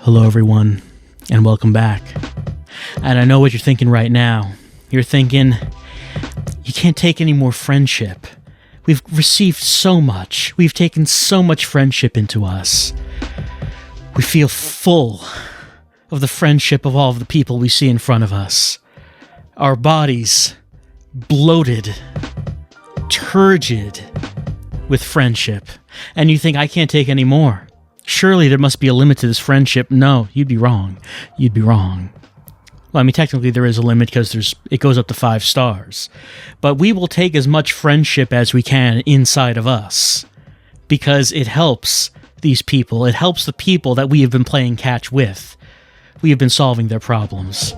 Hello everyone, and welcome back. And I know what you're thinking right now. You're thinking, you can't take any more friendship. We've received so much. We've taken so much friendship into us. We feel full of the friendship of all of the people we see in front of us. Our bodies bloated, turgid with friendship. And you think, I can't take any more. Surely there must be a limit to this friendship. No, you'd be wrong. You'd be wrong. Well, I mean, technically there is a limit because it goes up to 5 stars. But we will take as much friendship as we can inside of us because it helps these people. It helps the people that we have been playing catch with. We have been solving their problems.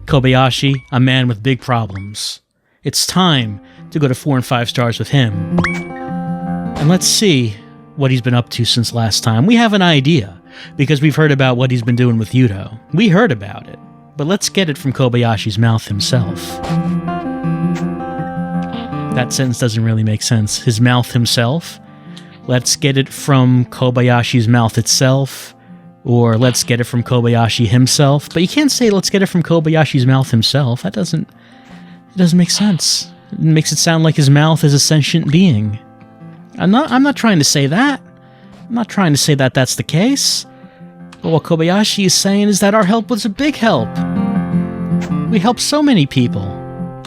Kobayashi, a man with big problems. It's time to go to 4 and 5 stars with him. And let's see what he's been up to since last time. We have an idea, because we've heard about what he's been doing with Yuto. We heard about it, but let's get it from Kobayashi's mouth himself. That sentence doesn't really make sense. His mouth himself? Let's get it from Kobayashi's mouth itself, or let's get it from Kobayashi himself. But you can't say let's get it from Kobayashi's mouth himself. It doesn't make sense. It makes it sound like his mouth is a sentient being. I'm not trying to say that. I'm not trying to say that that's the case. But what Kobayashi is saying is that our help was a big help. We helped so many people.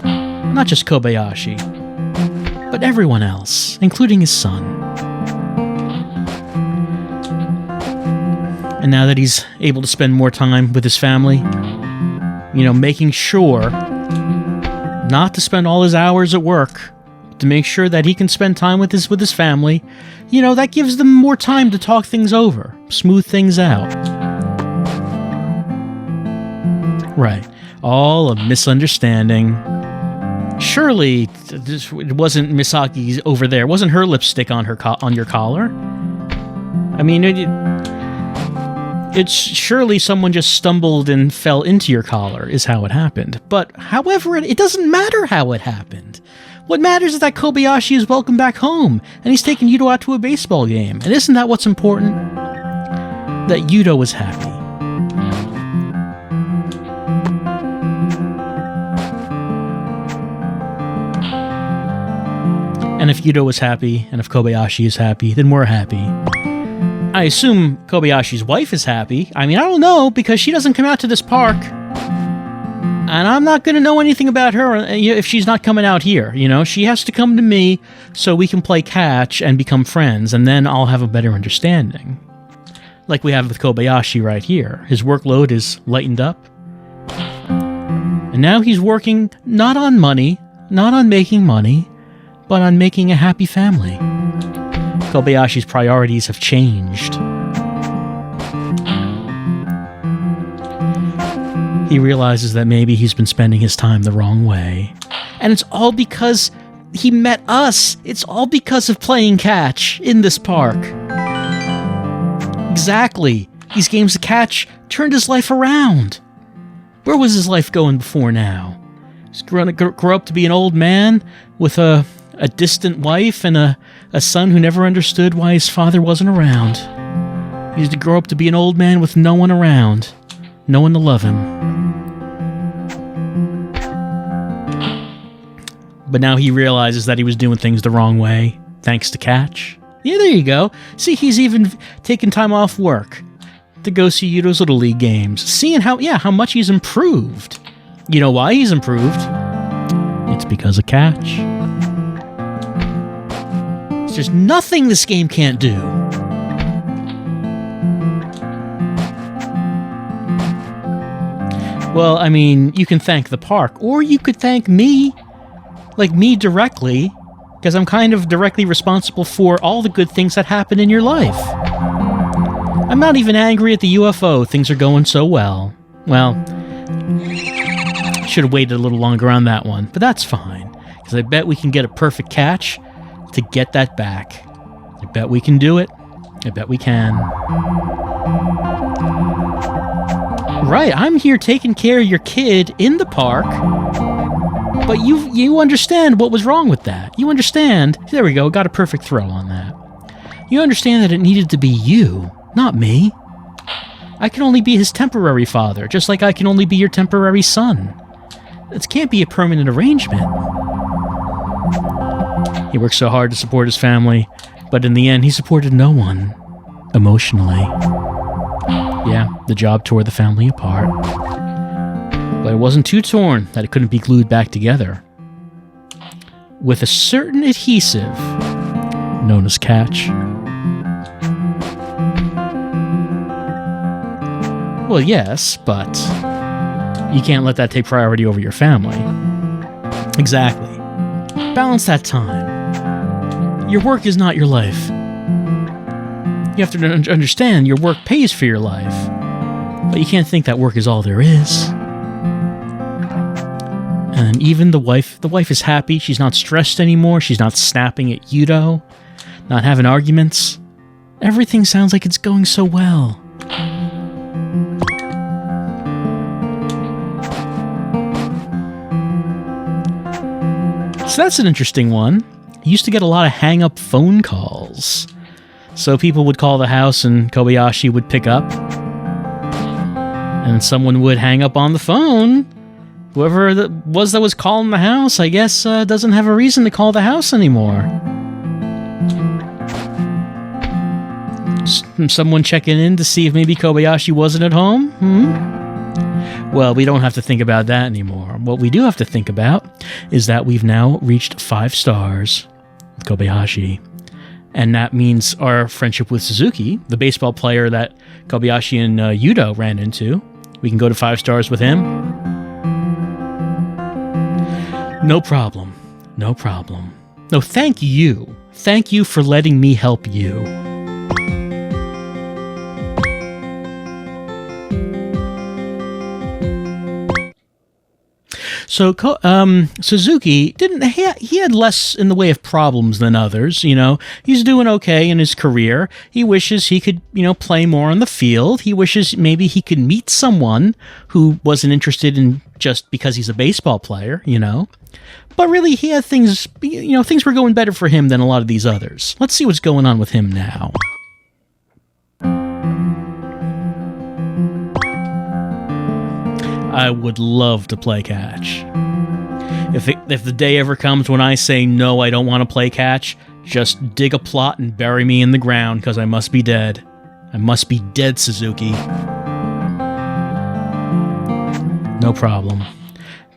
Not just Kobayashi, but everyone else, including his son. And now that he's able to spend more time with his family, making sure not to spend all his hours at work, to make sure that he can spend time with his family, that gives them more time to talk things over, smooth things out. Right. All a misunderstanding. Surely it wasn't Misaki's over there. It wasn't her lipstick on your collar. I mean, it's surely someone just stumbled and fell into your collar is how it happened. But however, it doesn't matter how it happened. What matters is that Kobayashi is welcome back home, and he's taking Yuto out to a baseball game. And isn't that what's important? That Yuto is happy. And if Yuto is happy, and if Kobayashi is happy, then we're happy. I assume Kobayashi's wife is happy. I mean, I don't know, because she doesn't come out to this park. And I'm not going to know anything about her if she's not coming out here. She has to come to me so we can play catch and become friends, and then I'll have a better understanding. Like we have with Kobayashi right here. His workload is lightened up. And now he's working not on money, not on making money, but on making a happy family. Kobayashi's priorities have changed. He realizes that maybe he's been spending his time the wrong way. And it's all because he met us. It's all because of playing catch in this park. Exactly. These games of catch turned his life around. Where was his life going before now? He's going to grow up to be an old man with a distant wife and a son who never understood why his father wasn't around. He's to grow up to be an old man with no one around. No one to love him. But now he realizes that he was doing things the wrong way, thanks to catch. Yeah, there you go. See, he's even taken time off work to go see Yuto's Little League games, seeing how much he's improved. You know why he's improved? It's because of catch. There's nothing this game can't do. Well, I mean, you can thank the park, or you could thank me. Like me directly, because I'm kind of directly responsible for all the good things that happen in your life. I'm not even angry at the UFO. Things are going so well. Well, should have waited a little longer on that one, but that's fine, because I bet we can get a perfect catch to get that back. I bet we can do it. I bet we can. Right, I'm here taking care of your kid in the park, but you understand what was wrong with that. You understand. There we go, got a perfect throw on that. You understand that it needed to be you, not me. I can only be his temporary father, just like I can only be your temporary son. It can't be a permanent arrangement. He worked so hard to support his family, but in the end, he supported no one. Emotionally. Yeah, the job tore the family apart. But it wasn't too torn that it couldn't be glued back together. With a certain adhesive known as catch. Well, yes, but you can't let that take priority over your family. Exactly. Balance that time. Your work is not your life. You have to understand your work pays for your life. But you can't think that work is all there is. And even the wife is happy. She's not stressed anymore. She's not snapping at Yudo, not having arguments. Everything sounds like it's going so well. So that's an interesting one. I used to get a lot of hang-up phone calls. So people would call the house and Kobayashi would pick up. And someone would hang up on the phone. Whoever that was calling the house, I guess, doesn't have a reason to call the house anymore. Someone checking in to see if maybe Kobayashi wasn't at home? Well, we don't have to think about that anymore. What we do have to think about is that we've now reached 5 stars with Kobayashi. And that means our friendship with Suzuki, the baseball player that Kobayashi and Yudo ran into, we can go to 5 stars with him. No problem. No problem. No, thank you. Thank you for letting me help you. So Suzuki he had less in the way of problems than others, you know. He's doing okay in his career. He wishes he could, play more on the field. He wishes maybe he could meet someone who wasn't interested in just because he's a baseball player, But really, he had things, things were going better for him than a lot of these others. Let's see what's going on with him now. I would love to play catch. If the day ever comes when I say, no, I don't want to play catch, just dig a plot and bury me in the ground, because I must be dead. I must be dead, Suzuki. No problem.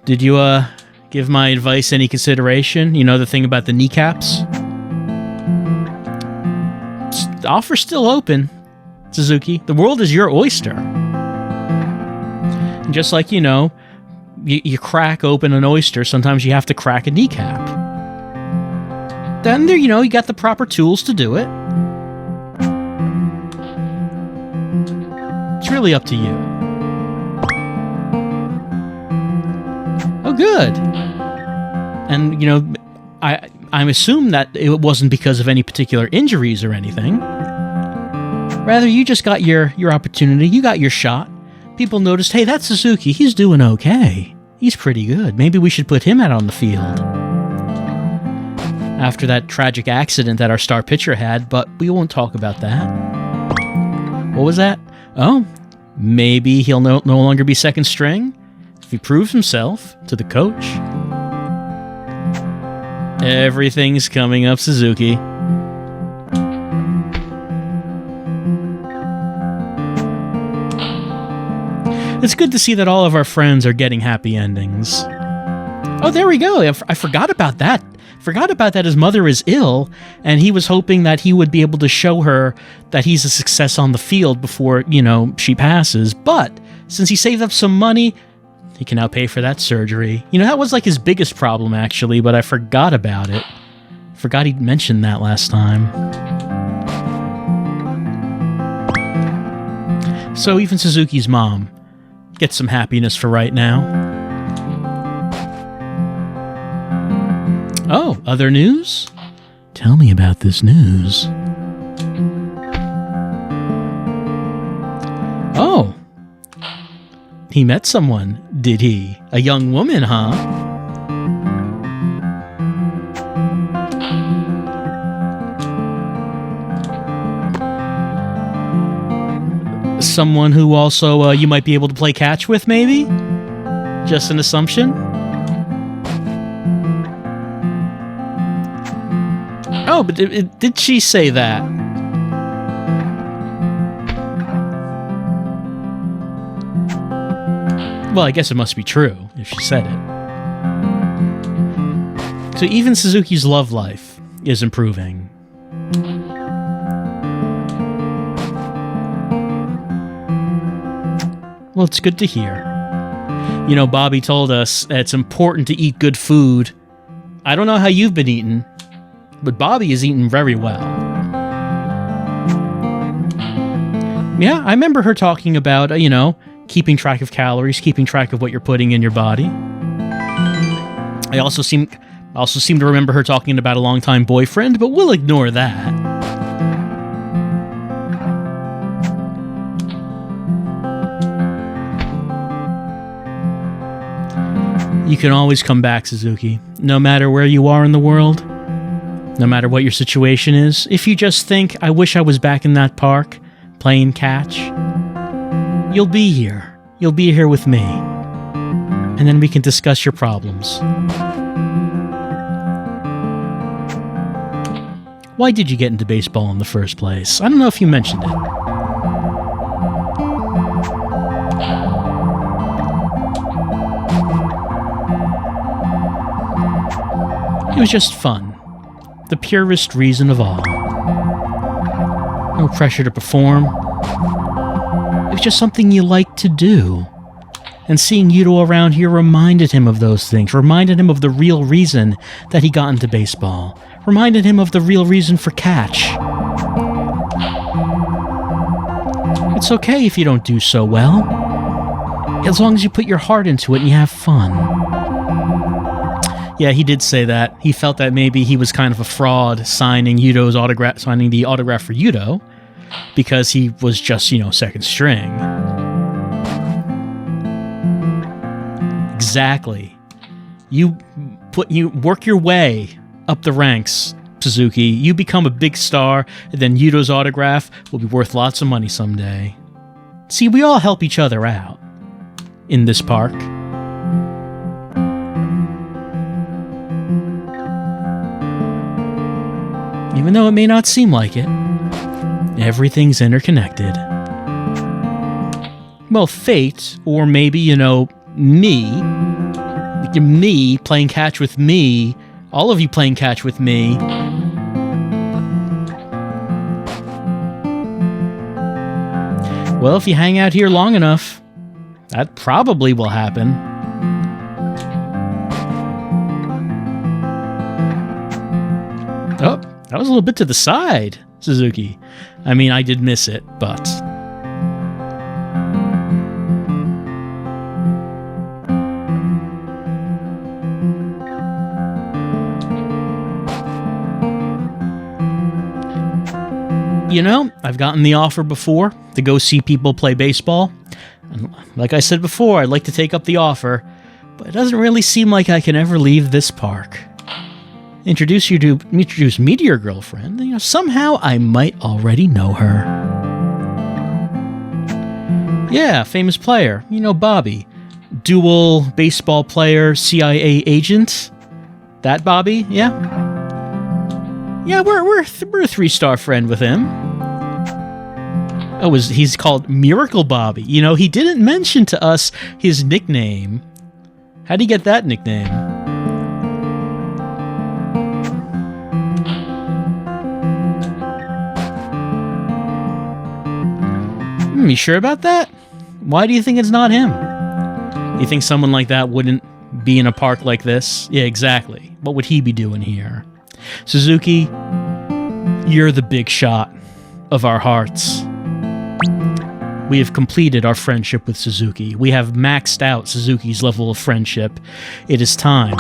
Did you, give my advice any consideration? The thing about the kneecaps? The offer's still open, Suzuki. The world is your oyster. And just like, you crack open an oyster, sometimes you have to crack a kneecap. Then, you got the proper tools to do it. It's really up to you. Oh, good. And, I assume that it wasn't because of any particular injuries or anything. Rather, you just got your opportunity. You got your shot. People noticed, hey, that's Suzuki. He's doing okay. He's pretty good. Maybe we should put him out on the field. After that tragic accident that our star pitcher had, but we won't talk about that. What was that? Oh, maybe he'll no longer be second string if he proves himself to the coach. Everything's coming up, Suzuki. It's good to see that all of our friends are getting happy endings. Oh, there we go. I forgot about that. Forgot about that. His mother is ill, and he was hoping that he would be able to show her that he's a success on the field before, she passes. But since he saved up some money, he can now pay for that surgery. That was like his biggest problem, actually, but I forgot about it. Forgot he'd mentioned that last time. So even Suzuki's mom get some happiness for right now. Oh, other news? Tell me about this news. Oh. He met someone, did he? A young woman, huh? Someone who also you might be able to play catch with, maybe? Just an assumption? Oh, but did she say that? Well, I guess it must be true if she said it. So even Suzuki's love life is improving. Well, it's good to hear. You know, Bobby told us that it's important to eat good food. I don't know how you've been eating, but Bobby is eating very well. Yeah, I remember her talking about, keeping track of calories, keeping track of what you're putting in your body. I also seem to remember her talking about a longtime boyfriend, but we'll ignore that. You can always come back, Suzuki, no matter where you are in the world, no matter what your situation is. If you just think, I wish I was back in that park, playing catch, you'll be here. You'll be here with me. And then we can discuss your problems. Why did you get into baseball in the first place? I don't know if you mentioned it. It was just fun. The purest reason of all. No pressure to perform. It was just something you liked to do. And seeing Yuto around here reminded him of those things, reminded him of the real reason that he got into baseball, reminded him of the real reason for catch. It's okay if you don't do so well, as long as you put your heart into it and you have fun. Yeah, he did say that. He felt that maybe he was kind of a fraud signing the autograph for Yuto, because he was just, second string. Exactly. You work your way up the ranks, Suzuki. You become a big star, and then Yuto's autograph will be worth lots of money someday. See, we all help each other out in this park. Even though it may not seem like it, everything's interconnected. Well, fate, or maybe, me playing catch with me, all of you playing catch with me. Well, if you hang out here long enough, that probably will happen. Oh, that was a little bit to the side, Suzuki. I mean, I did miss it, but... I've gotten the offer before to go see people play baseball. And like I said before, I'd like to take up the offer, but it doesn't really seem like I can ever leave this park. Introduce me to your girlfriend. Somehow I might already know her. Yeah, famous player. Bobby. Dual baseball player, CIA agent. That Bobby, yeah? Yeah, we're a 3-star friend with him. Oh, he's called Miracle Bobby. He didn't mention to us his nickname. How'd he get that nickname? You sure about that? Why do you think it's not him? You think someone like that wouldn't be in a park like this? Yeah, exactly. What would he be doing here? Suzuki, you're the big shot of our hearts. We have completed our friendship with Suzuki. We have maxed out Suzuki's level of friendship. It is time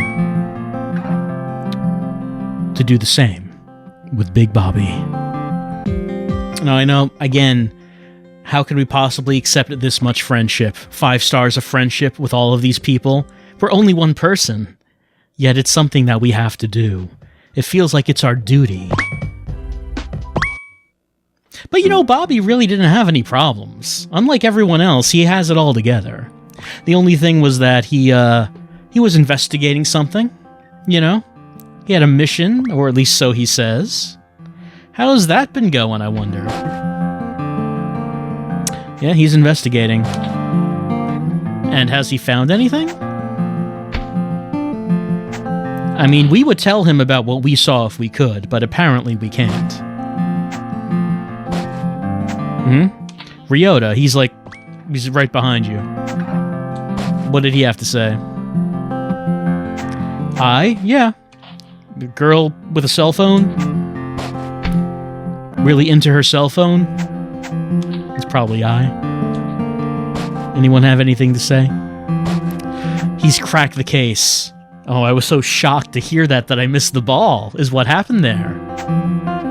to do the same with Big Bobby. Now, I know, again, how could we possibly accept this much friendship? 5 stars of friendship with all of these people? We're only one person. Yet it's something that we have to do. It feels like it's our duty. But you know, Bobby really didn't have any problems. Unlike everyone else, he has it all together. The only thing was that he was investigating something, you know? He had a mission, or at least so he says. How's that been going, I wonder? Yeah, he's investigating. And has he found anything? I mean, we would tell him about what we saw if we could, but apparently we can't. Ryota, he's right behind you. What did he have to say? Yeah. The girl with a cell phone? Really into her cell phone? It's probably I. Anyone have anything to say? He's cracked the case. Oh, I was so shocked to hear that I missed the ball, is what happened there.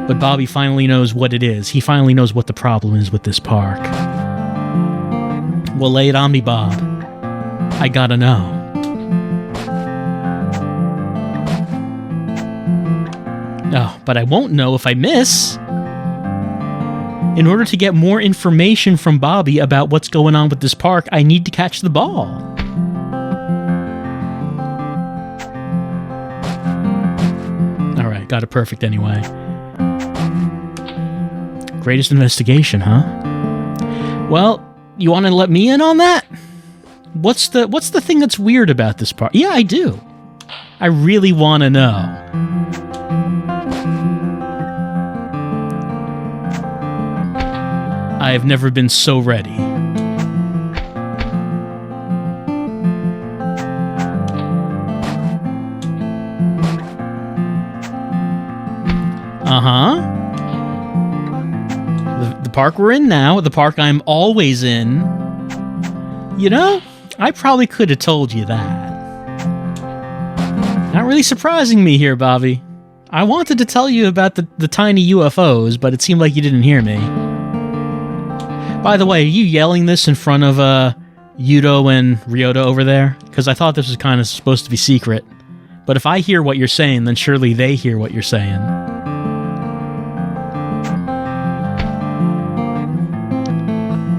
But Bobby finally knows what it is. He finally knows what the problem is with this park. Well, lay it on me, Bob. I gotta know. Oh, but I won't know if I miss. In order to get more information from Bobby about what's going on with this park, I need to catch the ball. Alright, got it perfect anyway. Greatest investigation, huh? Well, you want to let me in on that? What's the thing that's weird about this park? Yeah, I do. I really want to know. I have never been so ready. The park we're in now, the park I'm always in. You know, I probably could have told you that. Not really surprising me here, Bobby. I wanted to tell you about the tiny UFOs, but it seemed like you didn't hear me. By the way, are you yelling this in front of Yudo and Ryota over there? Because I thought this was kind of supposed to be secret. But if I hear what you're saying, then surely they hear what you're saying.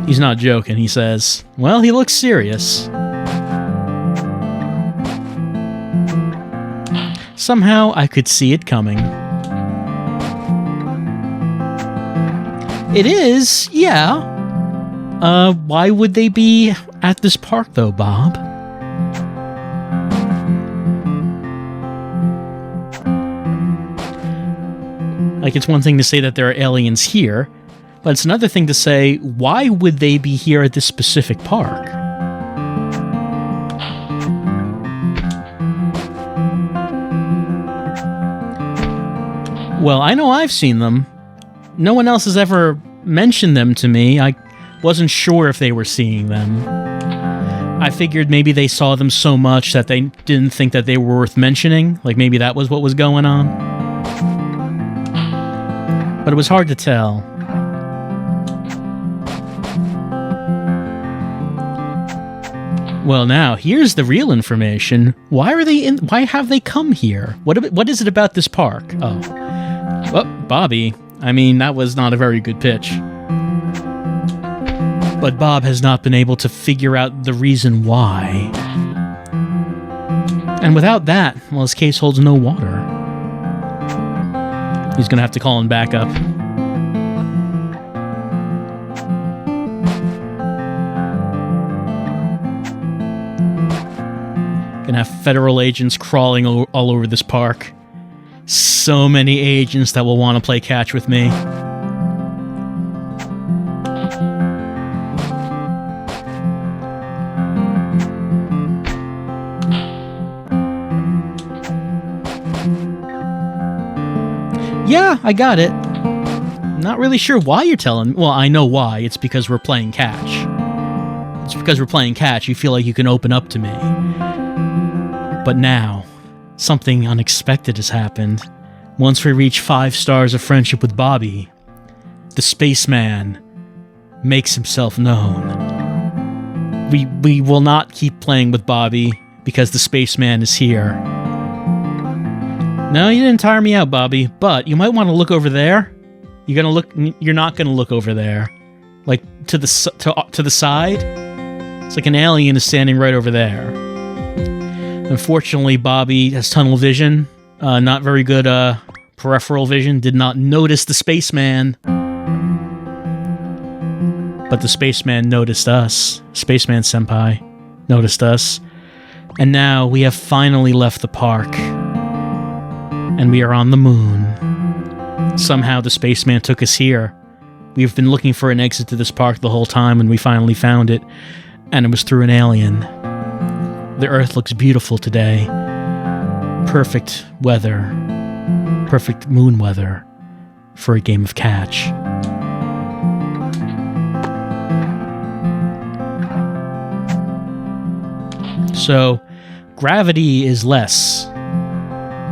He's not joking, he says. Well, he looks serious. Somehow, I could see it coming. It is, yeah. Why would they be at this park, though, Bob? Like, it's one thing to say that there are aliens here, but it's another thing to say, why would they be here at this specific park? Well, I know I've seen them. No one else has ever mentioned them to me. I wasn't sure if they were seeing them. I figured maybe they saw them so much that they didn't think that they were worth mentioning. Like maybe that was what was going on. But it was hard to tell. Well, now, here's the real information. Why have they come here? What is it about this park? Oh. Well, Bobby, I mean, that was not a very good pitch. But Bob has not been able to figure out the reason why. And without that, well, his case holds no water. He's gonna have to call him back up. Gonna have federal agents crawling all over this park. So many agents that will want to play catch with me. Yeah, I got it. Not really sure why you're telling me. Well, I know why. It's because we're playing catch. It's because we're playing catch. You feel like you can open up to me. But now, something unexpected has happened. Once we reach 5 stars of friendship with Bobby, the spaceman makes himself known. We will not keep playing with Bobby because the spaceman is here. No, you didn't tire me out, Bobby, but you might want to look over there. You're gonna look. You're not gonna look over there, like to the side. It's like an alien is standing right over there. Unfortunately, Bobby has tunnel vision, not very good peripheral vision. Did not notice the spaceman, but the spaceman noticed us. Spaceman senpai noticed us, and now we have finally left the park, and we are on the moon. Somehow the spaceman took us here. We've been looking for an exit to this park the whole time, and we finally found it, and it was through an alien. The Earth looks beautiful today. Perfect weather. Perfect moon weather for a game of catch. So, gravity is less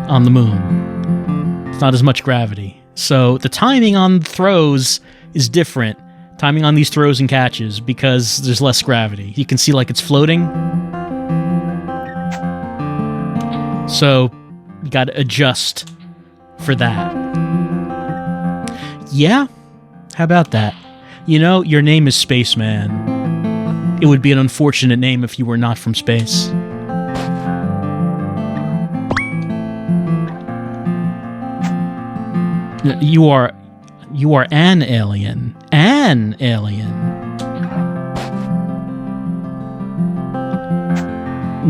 on the moon. It's not as much gravity. So the timing on throws is different. Timing on these throws and catches because there's less gravity. You can see like it's floating. So you got to adjust for that. Yeah? How about that? You know, your name is Spaceman. It would be an unfortunate name if you were not from space. You are an alien. An alien.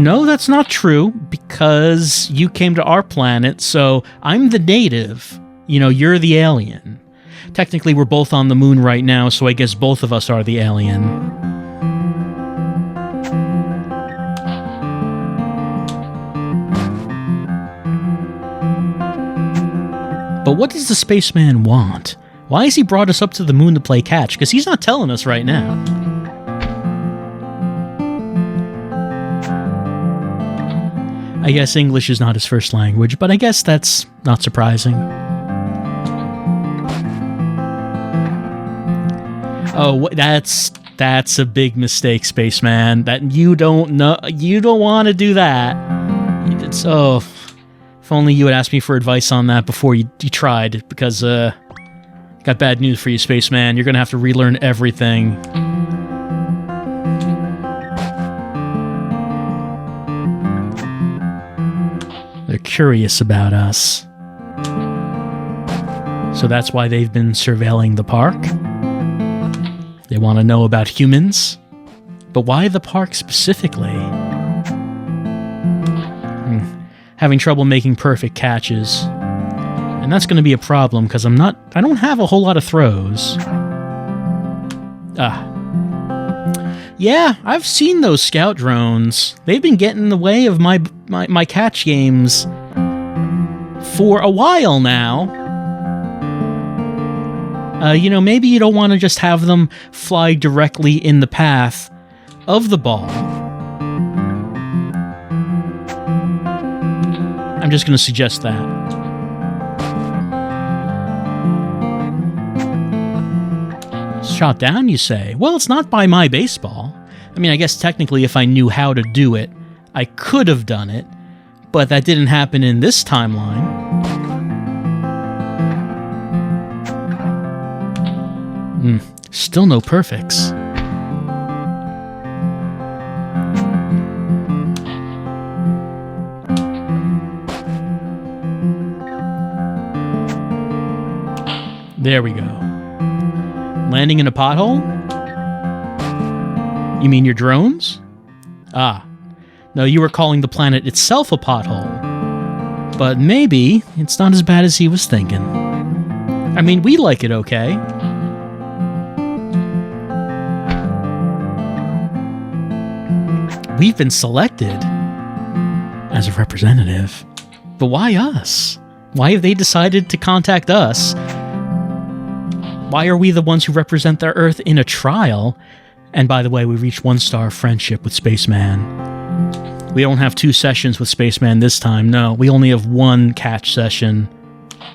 No, that's not true, because you came to our planet, so I'm the native. You know, you're the alien. Technically, we're both on the moon right now, so I guess both of us are the alien. But what does the spaceman want? Why has he brought us up to the moon to play catch? Because he's not telling us right now. I guess English is not his first language, but I guess that's not surprising. Oh, that's a big mistake, Spaceman. That you don't know. You don't want to do that. So, if only you had asked me for advice on that before you tried, because got bad news for you, Spaceman. You're gonna have to relearn everything. They're curious about us. So that's why they've been surveilling the park. They want to know about humans. But why the park specifically? Having trouble making perfect catches. And that's going to be a problem because I don't have a whole lot of throws. Yeah, I've seen those scout drones. They've been getting in the way of my catch games for a while now. You know, maybe you don't want to just have them fly directly in the path of the ball. I'm just going to suggest that. Shot down, you say? Well, it's not by my baseball. I mean, I guess technically if I knew how to do it, I could have done it, but that didn't happen in this timeline. Still no perfects. There we go. Landing in a pothole? You mean your drones? No, you were calling the planet itself a pothole. But maybe it's not as bad as he was thinking. I mean, we like it okay. We've been selected as a representative. But why us? Why have they decided to contact us? Why are we the ones who represent their Earth in a trial? And by the way, we reached 1-star friendship with Spaceman. We don't have 2 sessions with Spaceman this time, no. We only have 1 catch session.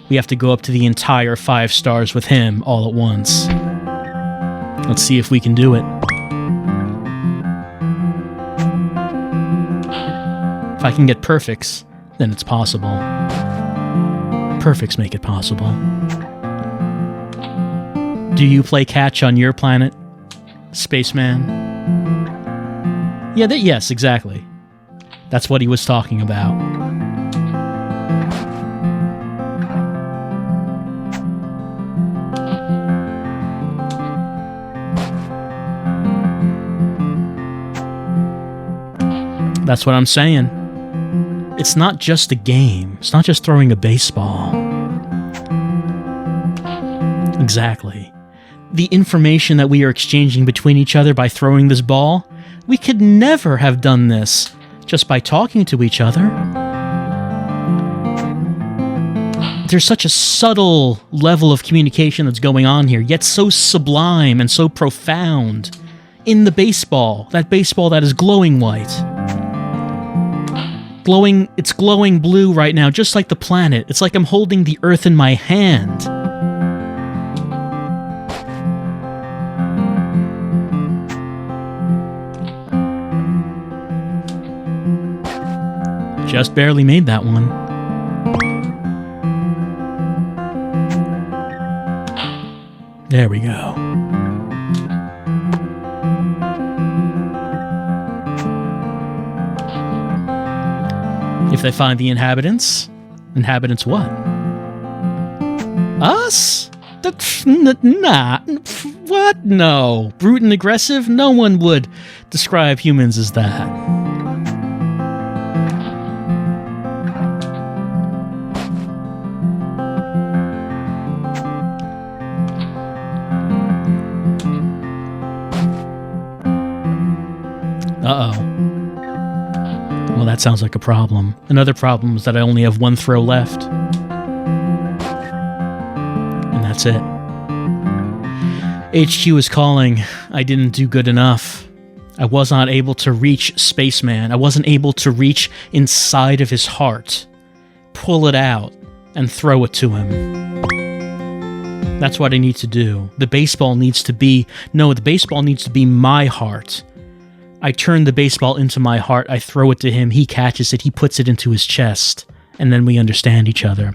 We have to go up to the entire 5 stars with him all at once. Let's see if we can do it. If I can get perfects, then it's possible. Perfects make it possible. Do you play catch on your planet, spaceman? Yeah, yes, exactly. That's what he was talking about. That's what I'm saying. It's not just a game. It's not just throwing a baseball. Exactly. The information that we are exchanging between each other by throwing this ball, we could never have done this just by talking to each other. There's such a subtle level of communication that's going on here, yet so sublime and so profound in the baseball that is glowing white. It's glowing blue right now, just like the planet. It's like I'm holding the Earth in my hand. Just barely made that one. There we go. If they find the inhabitants what? Us? Nah. What? No. Brute and aggressive? No one would describe humans as that. Uh-oh. Well, that sounds like a problem. Another problem is that I only have one throw left. And that's it. HQ is calling. I didn't do good enough. I was not able to reach Spaceman. I wasn't able to reach inside of his heart, pull it out, and throw it to him. That's what I need to do. The baseball needs to be my heart. I turn the baseball into my heart, I throw it to him, he catches it, he puts it into his chest, and then we understand each other.